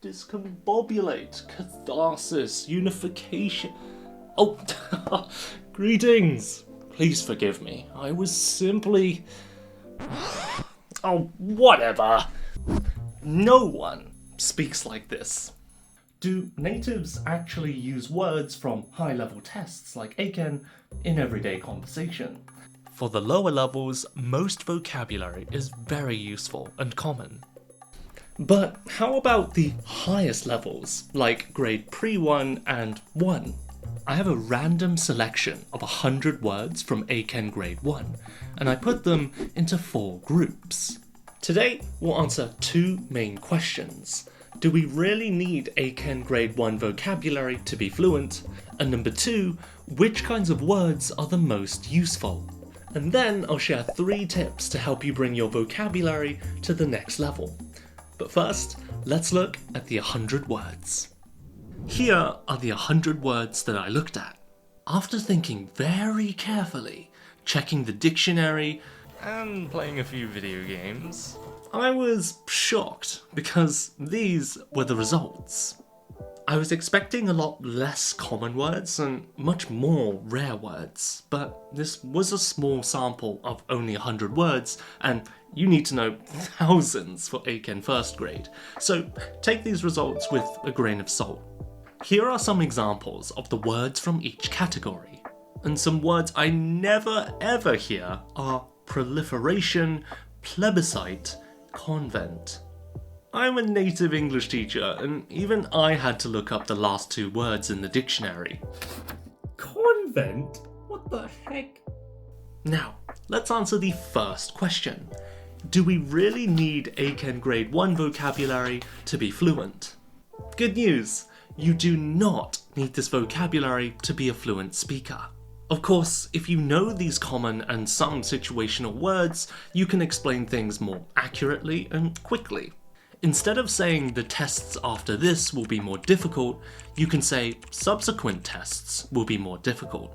discombobulate, catharsis, unification. Oh, greetings. Please forgive me. I was simply... Oh, whatever. No one speaks like this. Do natives actually use words from high-level tests like Eiken in everyday conversation? For the lower levels, most vocabulary is very useful and common. But how about the highest levels, like grade pre-1 and 1? I have a random selection of 100 words from Eiken grade 1, and I put them into 4 groups. Today, we'll answer 2 main questions. Do we really need Eiken grade 1 vocabulary to be fluent? And number 2, which kinds of words are the most useful? And then I'll share 3 tips to help you bring your vocabulary to the next level. But first, let's look at the 100 words. Here are the 100 words that I looked at. After thinking very carefully, checking the dictionary, and playing a few video games, I was shocked because these were the results. I was expecting a lot less common words and much more rare words, but this was a small sample of only 100 words, and you need to know thousands for Eiken first grade, so take these results with a grain of salt. Here are some examples of the words from each category, and some words I never ever hear are proliferation, plebiscite, convent. I'm a native English teacher, and even I had to look up the last 2 words in the dictionary. Convent? What the heck? Now, let's answer the first question. Do we really need Eiken grade 1 vocabulary to be fluent? Good news! You do not need this vocabulary to be a fluent speaker. Of course, if you know these common and some situational words, you can explain things more accurately and quickly. Instead of saying the tests after this will be more difficult, you can say subsequent tests will be more difficult.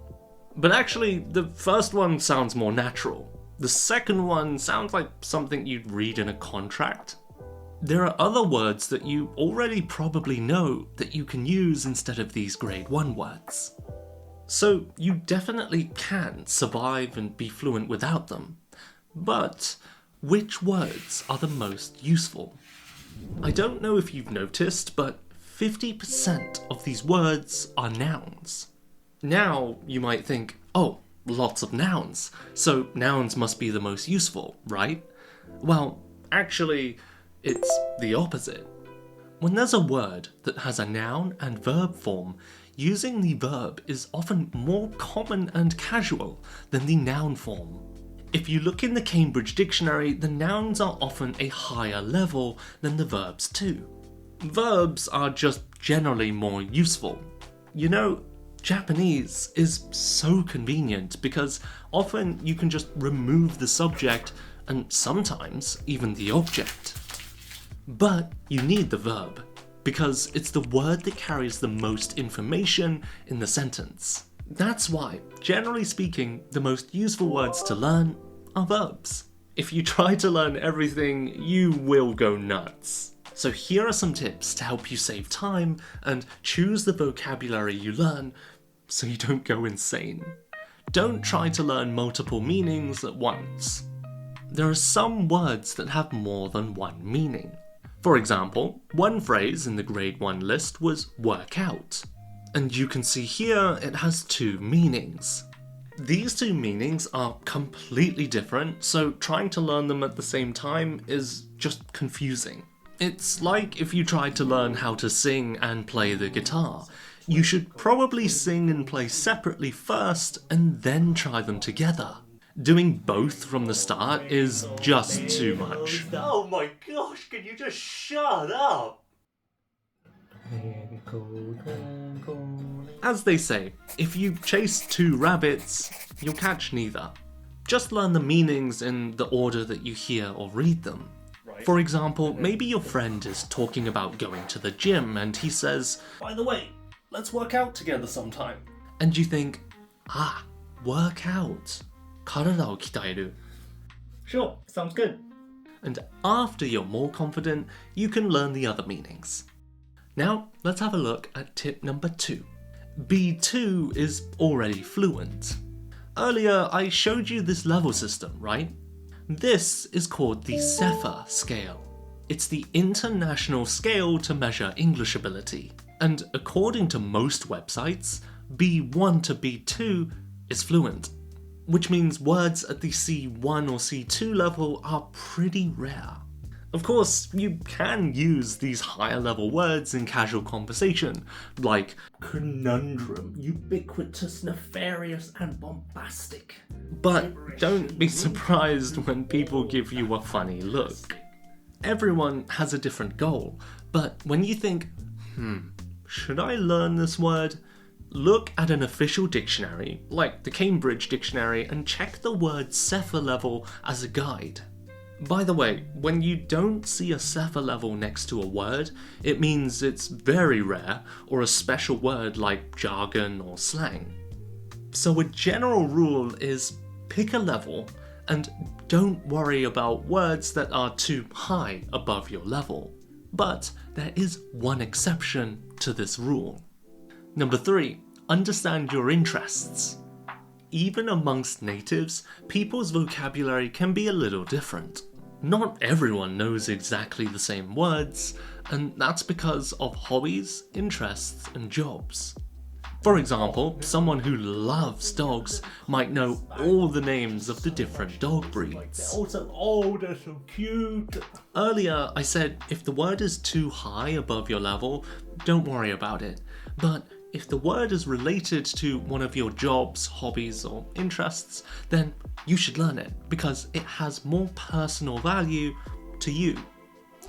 But actually, the first one sounds more natural. The second one sounds like something you'd read in a contract. There are other words that you already probably know that you can use instead of these grade 1 words. So you definitely can survive and be fluent without them. But which words are the most useful? I don't know if you've noticed, but 50% of these words are nouns. Now you might think, oh, lots of nouns, so nouns must be the most useful, right? Well, actually, it's the opposite. When there's a word that has a noun and verb form, using the verb is often more common and casual than the noun form. If you look in the Cambridge Dictionary, the nouns are often a higher level than the verbs too. Verbs are just generally more useful. You know, Japanese is so convenient because often you can just remove the subject and sometimes even the object. But you need the verb, because it's the word that carries the most information in the sentence. That's why, generally speaking, the most useful words to learn are verbs. If you try to learn everything, you will go nuts. So here are some tips to help you save time and choose the vocabulary you learn so you don't go insane. Don't try to learn multiple meanings at once. There are some words that have more than one meaning. For example, one phrase in the grade 1 list was work out. And you can see here it has 2 meanings. These 2 meanings are completely different, so trying to learn them at the same time is just confusing. It's like if you tried to learn how to sing and play the guitar. You should probably sing and play separately first and then try them together. Doing both from the start is just too much. Oh my gosh, can you just shut up? As they say, if you chase 2 rabbits, you'll catch neither. Just learn the meanings in the order that you hear or read them. For example, maybe your friend is talking about going to the gym and he says, "By the way, let's work out together sometime." And you think, work out. 体を鍛える. Sure, sounds good. And after you're more confident, you can learn the other meanings. Now, let's have a look at tip number 2. B2 is already fluent. Earlier, I showed you this level system, right? This is called the CEFA scale. It's the international scale to measure English ability. And according to most websites, B1 to B2 is fluent, which means words at the C1 or C2 level are pretty rare. Of course, you can use these higher level words in casual conversation, like conundrum, ubiquitous, nefarious, and bombastic. But don't be surprised when people give you a funny look. Everyone has a different goal, but when you think, should I learn this word? Look at an official dictionary, like the Cambridge Dictionary, and check the word CEFA level as a guide. By the way, when you don't see a CEFA level next to a word, it means it's very rare or a special word like jargon or slang. So a general rule is pick a level and don't worry about words that are too high above your level. But there is one exception to this rule. Number 3, understand your interests. Even amongst natives, people's vocabulary can be a little different. Not everyone knows exactly the same words, and that's because of hobbies, interests, and jobs. For example, someone who loves dogs might know all the names of the different dog breeds. They're all so old and so cute. Earlier, I said if the word is too high above your level, don't worry about it. But if the word is related to one of your jobs, hobbies, or interests, then you should learn it because it has more personal value to you.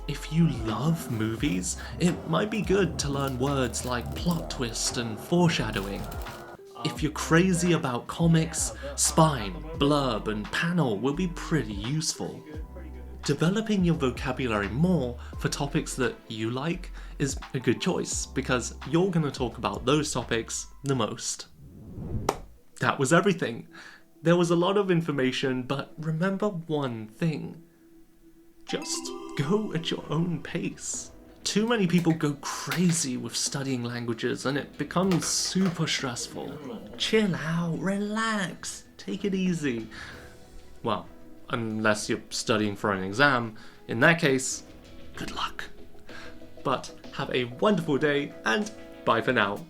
If you love movies, it might be good to learn words like plot twist and foreshadowing. If you're crazy about comics, spine, blurb, and panel will be pretty useful. Developing your vocabulary more for topics that you like is a good choice because you're going to talk about those topics the most. That was everything. There was a lot of information, but remember one thing. Just go at your own pace. Too many people go crazy with studying languages and it becomes super stressful. Chill out, relax, take it easy. Well, unless you're studying for an exam, in that case, good luck. But have a wonderful day and bye for now.